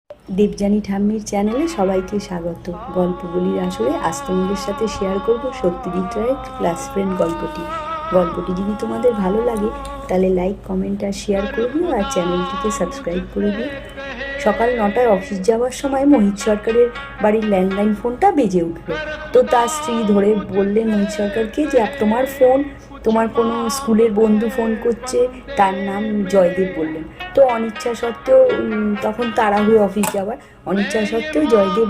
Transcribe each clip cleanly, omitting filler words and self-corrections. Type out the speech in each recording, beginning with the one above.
দেবযানী ঠাম্মির চ্যানেলে সবাইকে স্বাগত। গল্পগুলির আসরে আজ তোমাদের সাথে শেয়ার করব সত্যজিৎ রায়ের ক্লাস ফ্রেন্ড গল্পটি। গল্পটি যদি তোমাদের ভালো লাগে তাহলে লাইক, কমেন্ট আর শেয়ার করে দিও, আর চ্যানেলটিকে সাবস্ক্রাইব করে দিও। সকাল 9টায় অফিস যাওয়ার সময় মোহিত সরকারের বাড়ির ল্যান্ডলাইন ফোনটা বেজে উঠল। তো তার স্ত্রী ধরে বললেন মোহিত সরকারকে যে তোমার ফোন, তোমার কোনো স্কুলের বন্ধু ফোন করছে, তার নাম জয়দেব বললেন। তো অনিচ্ছা সত্ত্বেও তখন তাড়াহুড়ো অফিস যাওয়ার, অনিচ্ছা সত্ত্বেও জয়দেব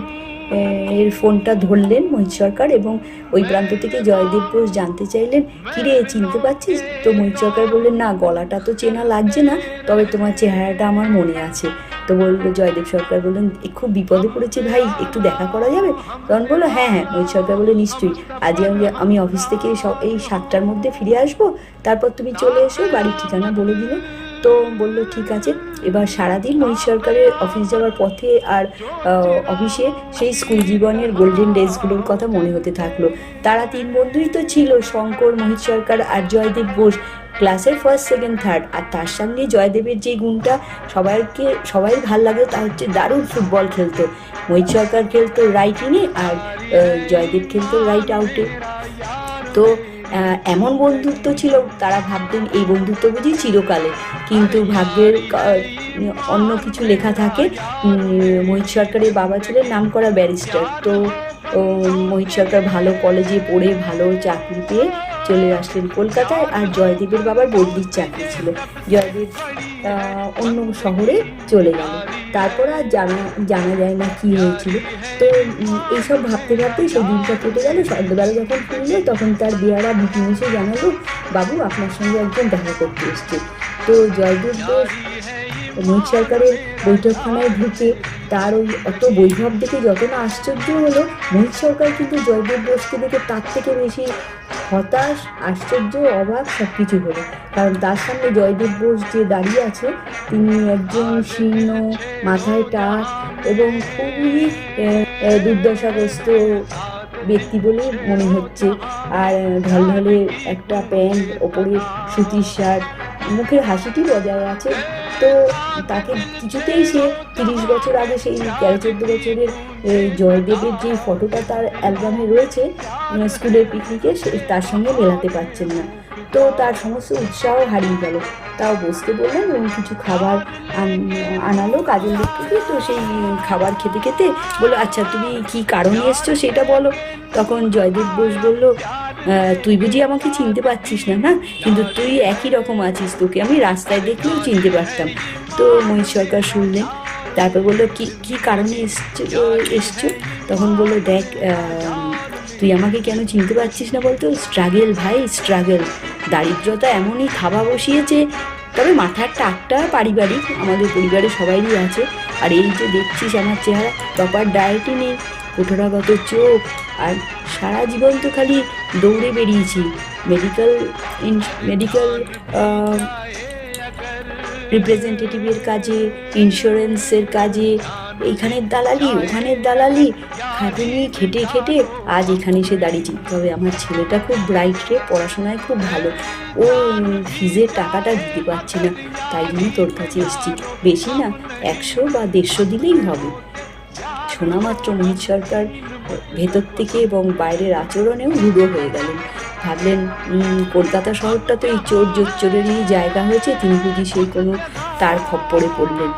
এর ফোনটা ধরলেন মোহিত সরকার, এবং ওই প্রান্ত থেকে জয়দেব বোস জানতে চাইলেন, কিরে চিনতে পারছিস? তো মোহিত সরকার বললেন, না গলাটা তো চেনা লাগছে না, তবে তোমার চেহারাটা আমার মনে আছে। তো বললো জয়দেব সরকার বললেন, খুব বিপদে পড়েছি ভাই, একটু দেখা করা যাবে? তখন বললো হ্যাঁ হ্যাঁ। মোহিত সরকার বলে, নিশ্চয়ই, আজকে আমি অফিস থেকে এই 7টার মধ্যে ফিরে আসবো, তারপর তুমি চলে এসো। বাড়ির ঠিকানা বলে দিল। তো বললো ঠিক আছে। এবার সারাদিন মোহিত সরকারের অফিস যাওয়ার পথে আর অফিসে সেই স্কুল জীবনের গোল্ডেন ডেজগুলোর কথা মনে হতে থাকলো। তারা তিন বন্ধুই তো ছিল, শঙ্কর, মোহিত সরকার আর জয়দেব বোস, ক্লাসের ফার্স্ট, সেকেন্ড, থার্ড। আর তার সঙ্গে জয়দেবের যে গুণটা সবাই ভাল লাগতো, তা হচ্ছে দারুণ ফুটবল খেলতো। মোহিত সরকার খেলতো রাইট ইনে, আর জয়দেব খেলতো রাইট আউটে। তো এমন বন্ধুত্ব ছিল, তারা ভাবতেন এই বন্ধুত্ব বুঝি চিরকালে, কিন্তু ভাগ্যের অন্য কিছু লেখা থাকে। মোহিত সরকারের বাবা ছিলেন নামকরা ব্যারিস্টার। তো মোহিত সরকার ভালো কলেজে পড়ে ভালো চাকরি পেয়ে চলে আসলেন কলকাতায়, আর জয়দেবের বাবার বদলির চাকরি ছিল। জয়দেব অন্য শহরে চলে গেল। তারপর আর জানা যায় না কি হয়েছিল। তো এইসব ভাবতে ভাবতে সেই দিনটা কেটে গেল। সন্ধ্যেবেলা যখন ফিরল, তখন তার বেয়ারা বিপিন এসে জানালো, বাবু আপনার সঙ্গে একজন দেখা করতে এসছে। তো জয়দেব বোস মোহিত সরকারের বৈঠকখানায় ঢুকে তার ওই অত বৈভব দেখে যত না আশ্চর্য হলো, মোহিত সরকার কিন্তু জয়দেব বোসকে দেখে তার থেকে বেশি হতাশ, আশ্চর্য, অবাক সব কিছু হলো। কারণ তার সামনে জয়দেব বোস যে দাঁড়িয়ে আছে, তিনি একজন শীর্ণ, মাথায় টাক এবং খুবই দুর্দশাগ্রস্ত ব্যক্তি বলেই মনে হচ্ছে। আর ঢলঢলে একটা প্যান্ট, ওপরে সুতির শার্ট, মুখের হাসিটি বজায় আছে। তো তাকে কিছুতেই সে 30 বছর আগে সেই 13-14 বছরের জয়দেবের যে ফটোটা তার অ্যালবামে রয়েছে স্কুলের পিকনিকে, তার সঙ্গে মেলাতে পারছেন না। তো তার সমস্ত উৎসাহ হারিয়ে গেল। তাও বসতে বললেন এবং কিছু খাবার আনালো কাজের লোক থেকে। তো সেই খাবার খেতে খেতে বললো, আচ্ছা তুমি কি কারণে এসছো সেটা বলো। তখন জয়দেব বোস বলল, তুই বুঝি আমাকে চিনতে পারছিস না? না, কিন্তু তুই একই রকম আছিস, তোকে আমি রাস্তায় দেখলেও চিনতে পারতাম। তো মোহিত সরকার শুনলেন। তারপর বললো, কি কারণে এসছো? তখন বললো, দেখ, তুই আমাকে কেন চিনতে পারছিস না বলতো? স্ট্রাগেল ভাই, স্ট্রাগেল। দারিদ্রতা এমনই থাবা বসিয়েছে, তবে মাথার টাকটা পারিবারিক, আমাদের পরিবারে সবাইরই আছে। আর এই যে দেখছিস আমার চেহারা, প্রপার ডায়েটই নেই, কুঠোরাগত চোখ, আর সারা জীবন তো খালি দৌড়ে বেরিয়েছি, মেডিকেল রিপ্রেজেন্টেটিভের কাজে, ইন্স্যুরেন্সের কাজে, এইখানের দালালি ওখানের দালালি, খাটুনি খেটে খেটে আজ এখানে এসে দাঁড়িয়েছি। তবে আমার ছেলেটা খুব ব্রাইট রে, পড়াশোনায় খুব ভালো, ও ফিজের টাকাটা দিতে পারছি না, তাই জন্য তোর কাছে এসছি। বেশি না, 100 বা 150 দিলেই হবে। শোনা মাত্র মোহিত সরকার ভেতর থেকে এবং বাইরের আচরণেও রূঢ় হয়ে গেলেন। ভাবলেন, কলকাতা শহরটা তো এই চোর জোচ্চোরেরই জায়গা হয়েছে, তিনি বুঝি সেই কোনো তার খপ্পরে পড়লেন।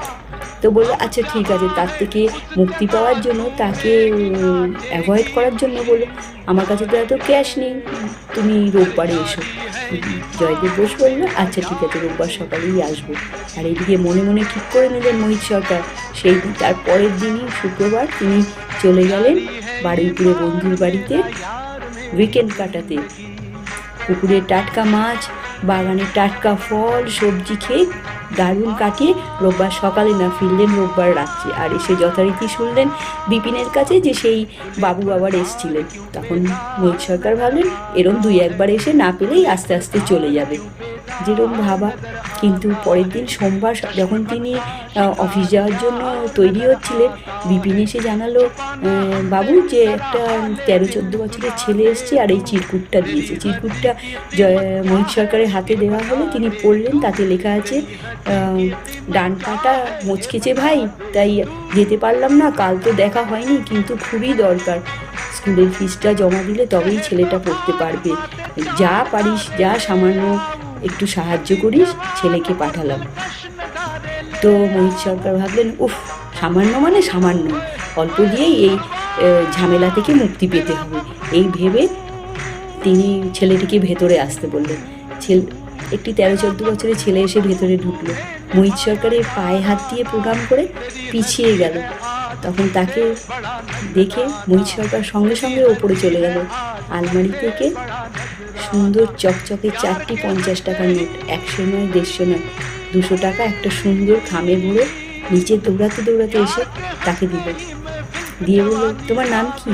তো বললো, আচ্ছা ঠিক আছে। তার থেকে মুক্তি পাওয়ার জন্য, তাকে অ্যাভয়েড করার জন্য বললো, আমার কাছে তো এত ক্যাশ নেই, তুমি রোববারে এসো। জয়দেব বোস বললো, আচ্ছা ঠিক আছে, রোববার সকালেই আসবো। আর এইদিকে মনে মনে ঠিক করে নিলেন মোহিত সরকার, সেই দিন তার পরের দিনই শুক্রবার তিনি চলে গেলেন বারুইপুরে বন্ধুর বাড়িতে উইকেন্ড কাটাতে। পুকুরে টাটকা মাছ, বাগানে টাটকা ফল সবজি খেয়ে দারুণ কাটিয়ে রোববার সকালে না ফিরলেন রোববার রাত্রে। আর এসে যথারীতি শুনলেন বিপিনের কাছে যে সেই বাবু আবার এসছিলেন। তখন মোহিত সরকার ভাবলেন, এরম 2-1 বার এসে না পেলেই আস্তে আস্তে চলে যাবে, যেরকম ভাবা। কিন্তু পরের দিন সোমবার যখন তিনি অফিস যাওয়ার জন্য তৈরি হচ্ছিলেন, বিপিন এসে জানালো, বাবু যে একটা 13-14 বছরের ছেলে এসছে আর এই চিরকুটটা দিয়েছে। চিরকুটটা মোহিত সরকারের হাতে দেওয়া হলো। তিনি পড়লেন, তাতে লেখা আছে, ডান পাটা মুচকেছে ভাই, তাই যেতে পারলাম না, কাল তো দেখা হয়নি, কিন্তু খুবই দরকার, স্কুলের ফিসটা জমা দিলে তবেই ছেলেটা পড়তে পারবে, যা পারিস যা সামান্য একটু সাহায্য করিস, ছেলেকে পাঠালাম। তো মোহিত সরকার ভাবলেন, উফ, সামান্য মানে সামান্য, অল্প দিয়েই এই ঝামেলা থেকে মুক্তি পেতে হবে, এই ভেবে তিনি ছেলেটিকে ভেতরে আসতে বললেন। একটি 13-14 বছরের ছেলে এসে ভেতরে ঢুকলো। মোহিত সরকারের পায়ে হাত দিয়ে প্রণাম করে পিছিয়ে গেল। তখন তাকে দেখে মোহিত সরকার সঙ্গে সঙ্গে ওপরে চলে গেল। আলমারি থেকে সুন্দর চকচকে 4টি 50 টাকার নোট, 100 নয়, 150 নয়, 200 টাকা একটা সুন্দর খামে ভরে নিচে দৌড়াতে দৌড়াতে এসে তাকে দিল। দিয়ে বললো, তোমার নাম কি?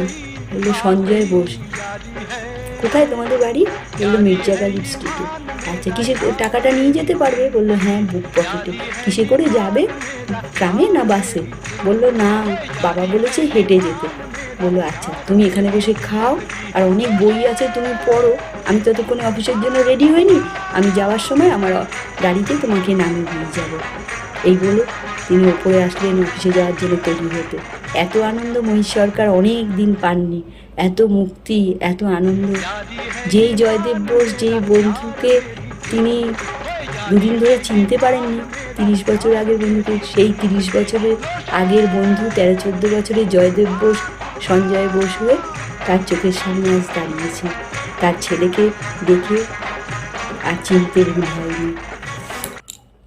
বললো, সঞ্জয় বোস। কোথায় তোমাদের বাড়ি? বললো, মির্জা গালিব স্ট্রিটে। আচ্ছা, কিসে টাকাটা নিয়ে যেতে পারবে? বললো, হ্যাঁ, বুক পকেটে। কিসে করে যাবে, ট্রামে না বাসে? বললো, না, বাবা বলেছে হেঁটে যেতে। বললো, আচ্ছা, তুমি এখানে বসে খাও, আর অনেক বই আছে, তুমি পড়ো, আমি ততক্ষণে অফিসের জন্য রেডি হইনি, আমি যাওয়ার সময় আমার গাড়িতে তোমাকে নামিয়ে দিয়ে যাবো। এই বলে তিনি ওপরে আসলেন অফিসে যাওয়ার জন্য তৈরি হতে। এত আনন্দ মোহিত সরকার অনেক দিন পাননি, এত মুক্তি, এত আনন্দ। যেই জয়দেব বোস, যেই বন্ধুকে তিনি দুদিন ধরে চিনতে পারেননি, 30 বছর আগের বন্ধুকে, সেই 30 বছরের আগের বন্ধু 13-14 বছরের জয়দেব বোস সঞ্জয় বোস হয়ে তার চোখের সামনে আজ দাঁড়িয়েছে। তার ছেলেকে দেখে আর চিনতে ভুল হয়নি।